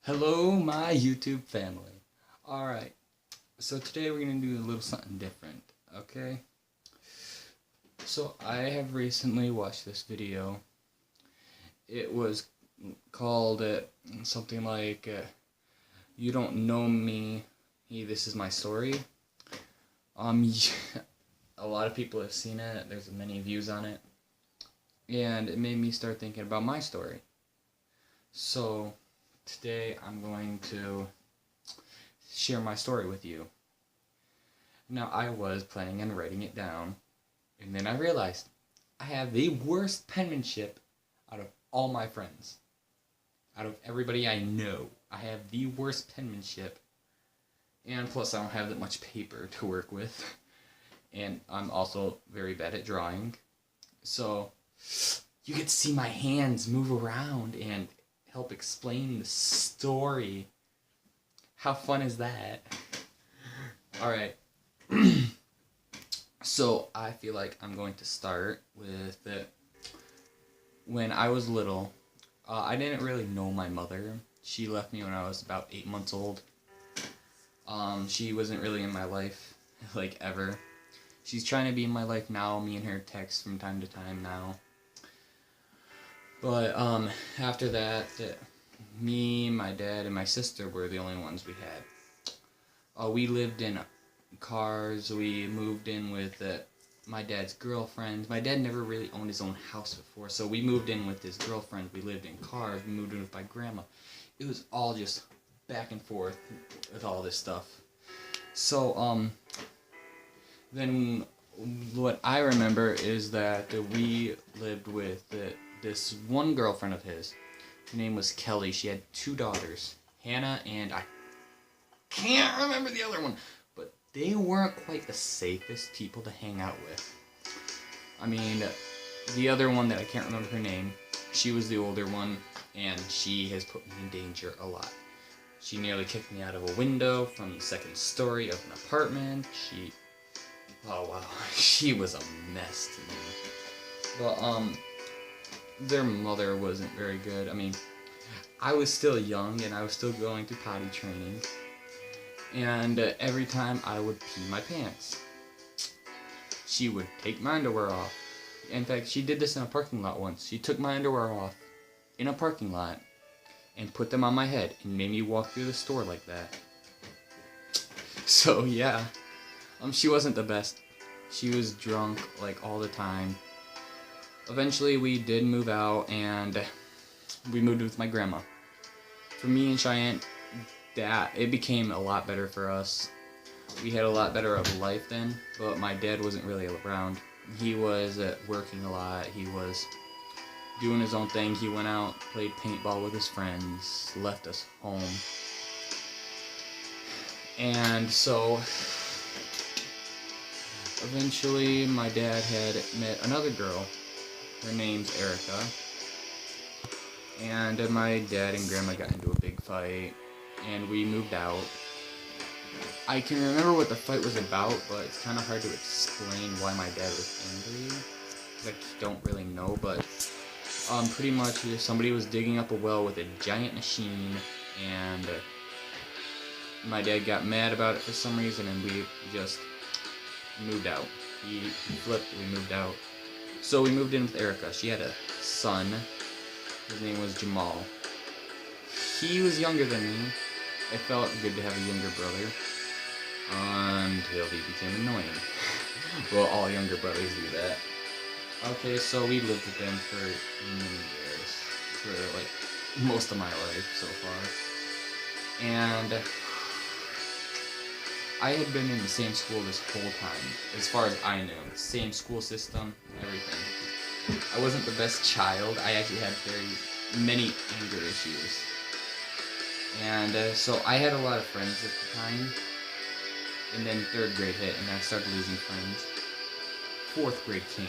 Hello, my YouTube family. Alright, so today we're going to do a little something different, okay? So I have recently watched this video. It was called something like, You Don't Know Me, Hey, This Is My Story. A lot of people have seen it, there's many views on it, and it made me start thinking about my story. So today I'm going to share my story with you. Now, I was planning on writing it down, and then I realized I have the worst penmanship out of all my friends. Out of everybody I know, I have the worst penmanship, and plus I don't have that much paper to work with, and I'm also very bad at drawing. So you get to see my hands move around and help explain the story. How fun is that? Alright. So I feel like I'm going to start with when I was little. I didn't really know my mother. She left me when I was about 8 months old. She wasn't really in my life, like, ever. She's trying to be in my life now. Me and her text from time to time now. But after that, me, my dad, and my sister were the only ones we had. We lived in cars. We moved in with my dad's girlfriend. My dad never really owned his own house before, so we moved in with his girlfriend. We lived in cars. We moved in with my grandma. It was all just back and forth with all this stuff. So then what I remember is that we lived with this one girlfriend of his. Her name was Kelly. She had 2 daughters, Hannah, and I can't remember the other one. But they weren't quite the safest people to hang out with. I mean, the other one that I can't remember her name, she was the older one, and she has put me in danger a lot. She nearly kicked me out of a window from the 2nd story of an apartment. Oh wow, she was a mess to me. But their mother wasn't very good. I mean, I was still young and I was still going through potty training, and every time I would pee my pants, she would take my underwear off. In fact, she did this in a parking lot once. She took my underwear off in a parking lot and put them on my head and made me walk through the store like that. So yeah, she wasn't the best. She was drunk like all the time. Eventually we did move out and we moved with my grandma. For me and Cheyenne, it became a lot better for us. We had a lot better of a life then, but my dad wasn't really around. He was working a lot. He was doing his own thing. He went out, played paintball with his friends, left us home. And so eventually my dad had met another girl. Her name's Erica. And my dad and grandma got into a big fight, and we moved out. I can remember what the fight was about, but it's kind of hard to explain why my dad was angry. I don't really know, but pretty much somebody was digging up a well with a giant machine, and my dad got mad about it for some reason, and we just moved out. He flipped, we moved out. So we moved in with Erica. She had a son. His name was Jamal. He was younger than me. It felt good to have a younger brother. Until he became annoying. Well, all younger brothers do that. Okay, so we lived with them for many years. For like most of my life so far. And I had been in the same school this whole time, as far as I knew. Same school system, everything. I wasn't the best child. I actually had very many anger issues. And so I had a lot of friends at the time. And then 3rd grade hit, and I started losing friends. 4th grade came.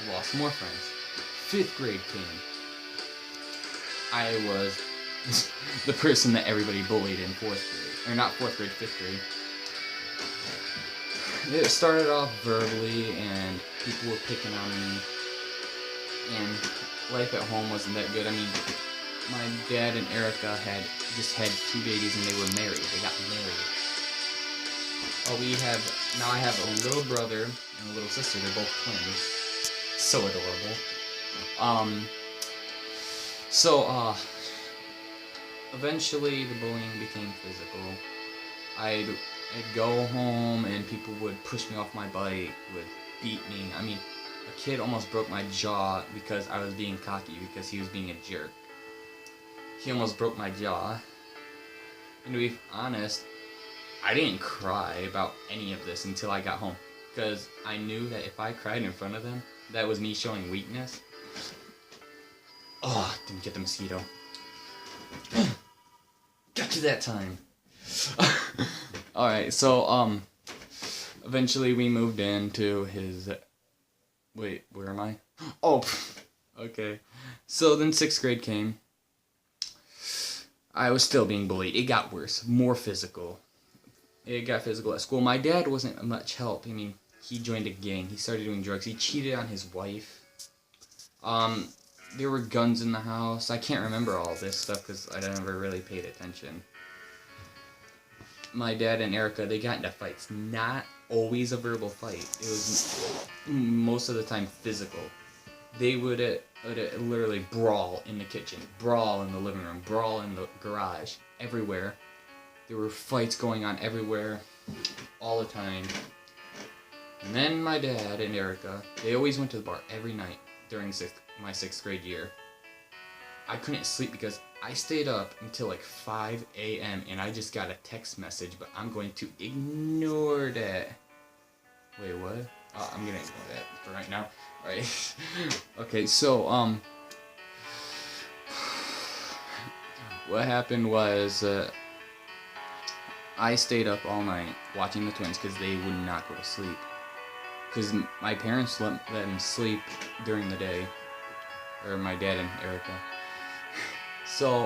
I lost more friends. 5th grade came. I was the person that everybody bullied in 4th grade. Or not 4th grade, 5th grade. it started off verbally, and people were picking on me, and life at home wasn't that good. I mean, my dad and Erica had just had 2 babies, and they were married. They got married. Now I have a little brother and a little sister. They're both twins. So adorable. So eventually the bullying became physical. I'd go home and people would push me off my bike, would beat me. I mean, a kid almost broke my jaw because I was being cocky because he was being a jerk. He almost broke my jaw. And to be honest, I didn't cry about any of this until I got home, because I knew that if I cried in front of them, that was me showing weakness. Oh, didn't get the mosquito. Got you that time. Alright, so, eventually we moved into his... Wait, where am I? Oh, okay. So then 6th grade came. I was still being bullied. It got worse, more physical. It got physical at school. My dad wasn't much help. I mean, he joined a gang. He started doing drugs. He cheated on his wife. There were guns in the house. I can't remember all this stuff because I never really paid attention. My dad and Erica, they got into fights. Not always a verbal fight. It was most of the time physical. They would literally brawl in the kitchen, brawl in the living room, brawl in the garage, everywhere. There were fights going on everywhere, all the time. And then my dad and Erica, they always went to the bar every night during my 6th grade year. I couldn't sleep because I stayed up until like 5 a.m. and I just got a text message, but I'm going to ignore that. Wait, what? I'm gonna ignore that for right now. Alright. Okay, so, what happened was, I stayed up all night watching the twins because they would not go to sleep. Because my parents let them sleep during the day. Or my dad and Erica. So,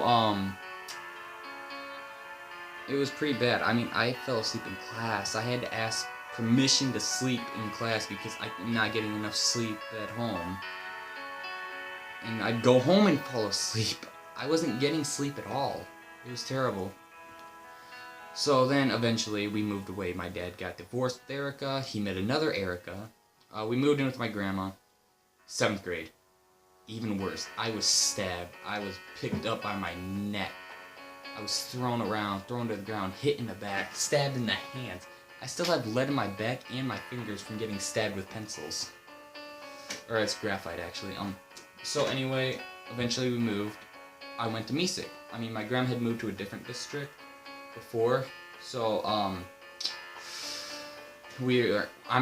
it was pretty bad. I mean, I fell asleep in class. I had to ask permission to sleep in class because I'm not getting enough sleep at home. And I'd go home and fall asleep. I wasn't getting sleep at all. It was terrible. So then eventually we moved away. My dad got divorced with Erica. He met another Erica. We moved in with my grandma. 7th grade. Even worse. I was stabbed. I was picked up by my neck. I was thrown around, thrown to the ground, hit in the back, stabbed in the hands. I still have lead in my back and my fingers from getting stabbed with pencils. Or it's graphite, actually. So anyway, eventually we moved. I went to Mesick. I mean, my grandma had moved to a different district before. So, I'm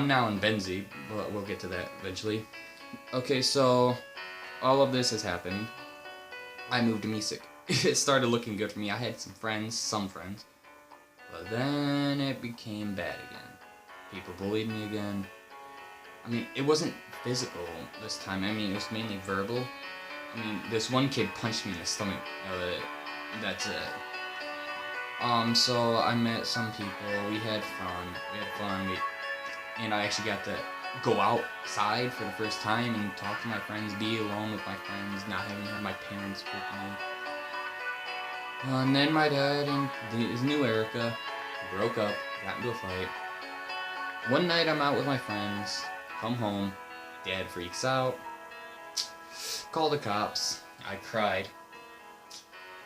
now in Benzie, but we'll get to that eventually. Okay, so all of this has happened. I moved to Mesick. It started looking good for me. I had some friends. But then it became bad again. People bullied me again. I mean, it wasn't physical this time. I mean, it was mainly verbal. I mean, this one kid punched me in the stomach. That's it. So I met some people. We had fun. And I actually got to go outside for the first time and talk to my friends, be alone with my friends, not having to have my parents with me. And then my dad and his new Erica broke up, got into a fight. One night I'm out with my friends, come home, dad freaks out, call the cops, I cried,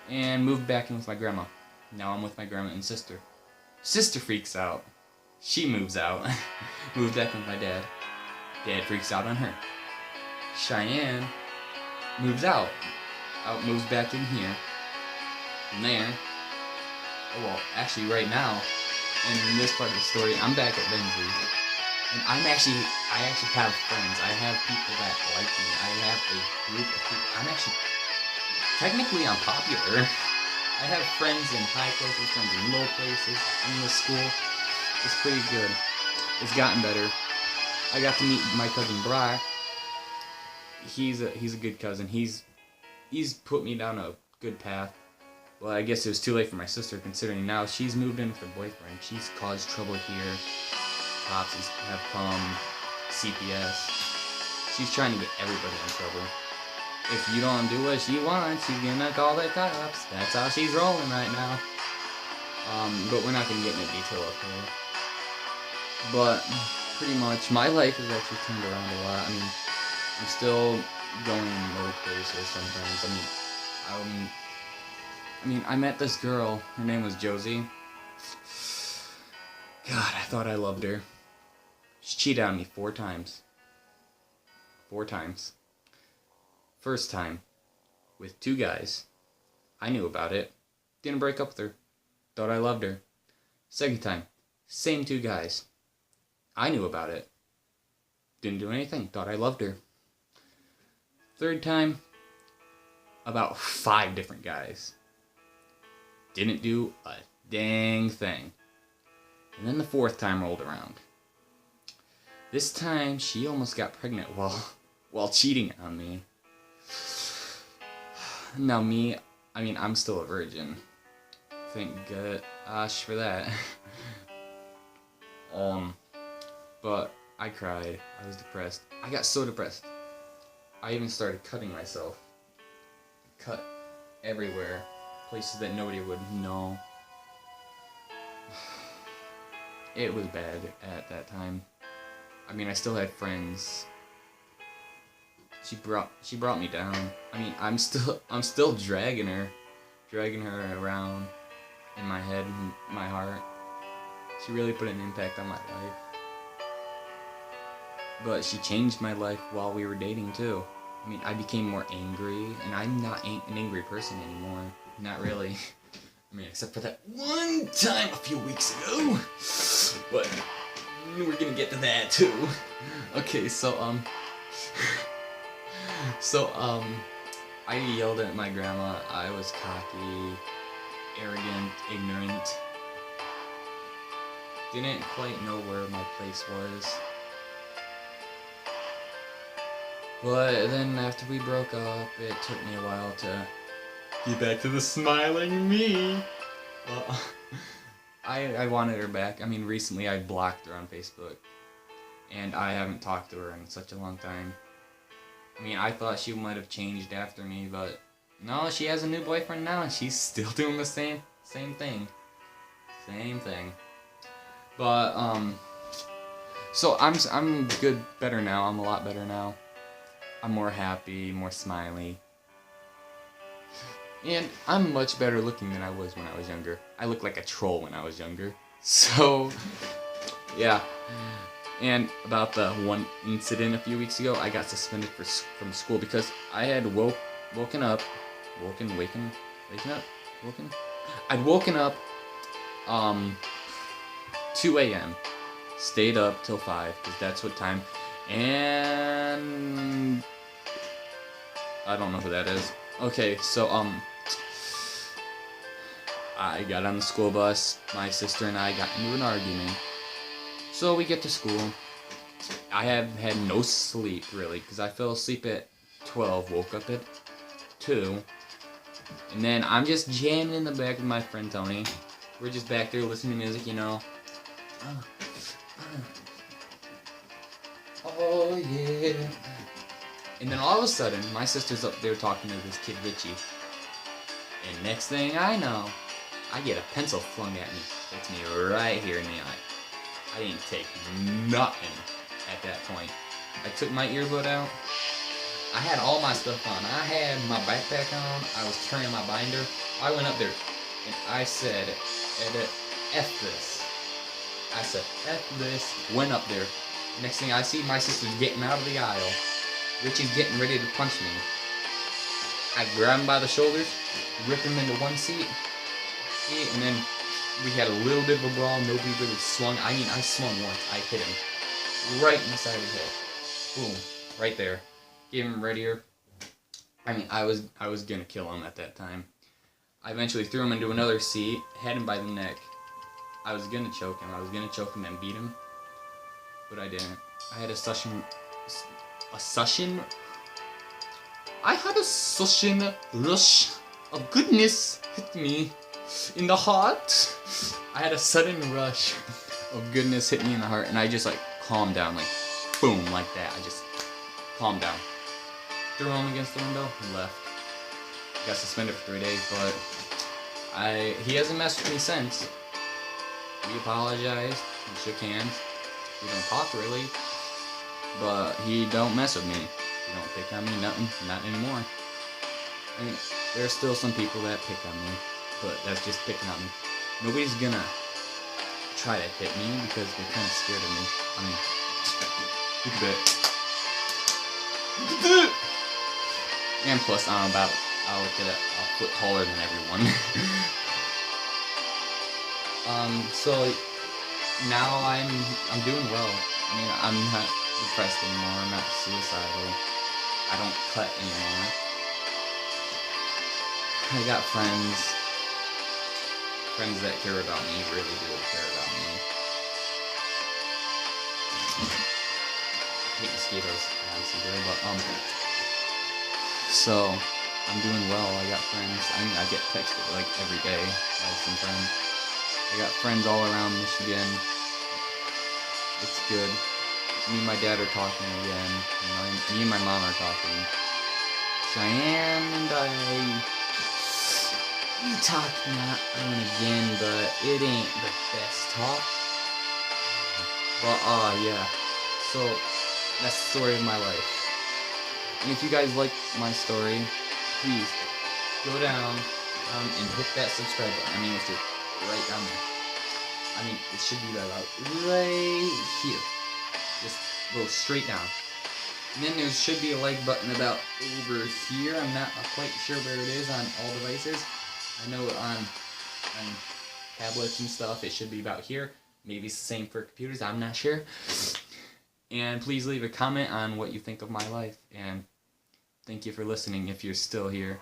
and moved back in with my grandma. Now I'm with my grandma and sister. Sister freaks out, she moves out, moved back with my dad. Dad freaks out on her. Cheyenne moves out, moves back in here. From there, well, actually right now, in this part of the story, I'm back at Benzie, and I actually have friends. I have people that like me. I have a group of people. Technically I'm popular. I have friends in high places, friends in low places, in the school. It's pretty good. It's gotten better. I got to meet my cousin Brock. He's a good cousin. He's put me down a good path. Well, I guess it was too late for my sister, considering now she's moved in with her boyfriend. She's caused trouble here. Cops have come, CPS. She's trying to get everybody in trouble. If you don't do what she wants, she's gonna call the cops. That's how she's rolling right now. But we're not gonna get into detail up here. But pretty much, my life has actually turned around a lot. I mean, I'm still going low places sometimes. I met this girl. Her name was Josie. God, I thought I loved her. She cheated on me 4 times. 4 times. First time, with 2 guys. I knew about it. Didn't break up with her. Thought I loved her. Second time, same 2 guys. I knew about it. Didn't do anything. Thought I loved her. Third time, about 5 different guys. Didn't do a dang thing. And then the 4th time rolled around. This time, she almost got pregnant while cheating on me. Now I'm still a virgin. Thank gosh for that. But I cried. I was depressed. I got so depressed. I even started cutting myself. Cut everywhere. Places that nobody would know. It was bad at that time. I mean, I still had friends. She brought me down. I mean, I'm still dragging her around in my head and my heart. She really put an impact on my life. But she changed my life while we were dating too. I mean, I became more angry, and I'm not an angry person anymore. Not really. I mean, except for that one time a few weeks ago. But we're gonna get to that too. Okay, I yelled at my grandma. I was cocky, arrogant, ignorant. Didn't quite know where my place was. But then after we broke up, it took me a while to get back to the smiling me. I wanted her back. I mean, recently I blocked her on Facebook. And I haven't talked to her in such a long time. I mean, I thought she might have changed after me, but no, she has a new boyfriend now, and she's still doing the same thing. Same thing. But, so I'm good, better now. I'm a lot better now. I'm more happy, more smiley. And I'm much better looking than I was when I was younger. I looked like a troll when I was younger. So, yeah. And about the one incident a few weeks ago, I got suspended from school because I had I'd woken up, 2 a.m. Stayed up till 5 because that's what time. And I don't know who that is. Okay, so I got on the school bus. My sister and I got into an argument. So we get to school. I have had no sleep really because I fell asleep at 12, woke up at 2, and then I'm just jamming in the back with my friend Tony. We're just back there listening to music, you know. Oh yeah. And then all of a sudden, my sister's up there talking to this kid Richie. And next thing I know, I get a pencil flung at me. Hits me right here in the eye. I didn't take nothing at that point. I took my earbud out. I had all my stuff on. I had my backpack on. I was carrying my binder. I went up there and I said, F this. I said, F this. Went up there. Next thing I see, my sister's getting out of the aisle. Richie's getting ready to punch me. I grab him by the shoulders, rip him into one seat, and then we had a little bit of a brawl. Nobody really swung. I mean, I swung once. I hit him right in the side of his head. Boom, right there. Gave him red ear. I mean, I was gonna kill him at that time. I eventually threw him into another seat, had him by the neck. I was gonna choke him. I was gonna choke him and beat him, but I didn't. I had a sudden rush of goodness hit me in the heart. I had a sudden rush of goodness hit me in the heart, and I just like calmed down, like boom, like that. I just calmed down. Threw him against the window and left. Got suspended for 3 days, but he hasn't messed with me since. We apologized, we shook hands. We don't talk really, but he don't mess with me. He don't pick on me, nothing, not anymore. I mean, there's still some people that pick on me, but that's just picking on me. Nobody's gonna try to hit me because they're kind of scared of me. I mean, look at that. And plus, I'll look at it, a foot taller than everyone. So now I'm doing well. I mean, I'm not depressed anymore. I'm not suicidal. I don't cut anymore. I got friends that care about me, really do care about me. I hate mosquitoes, honestly, but so I'm doing well. I got friends. I mean, I get texted like every day by some friends. I got friends all around Michigan. It's good. Me and my dad are talking again. Me and my mom are talking. Cheyenne and we talk now and again, but it ain't the best talk. But yeah. So that's the story of my life. And if you guys like my story, please go down and hit that subscribe button. I mean, it's right down there. I mean, it should be about right here. Just go straight down. And then there should be a like button about over here. I'm not quite sure where it is on all devices. I know on tablets and stuff, it should be about here. Maybe it's the same for computers. I'm not sure. And please leave a comment on what you think of my life. And thank you for listening if you're still here.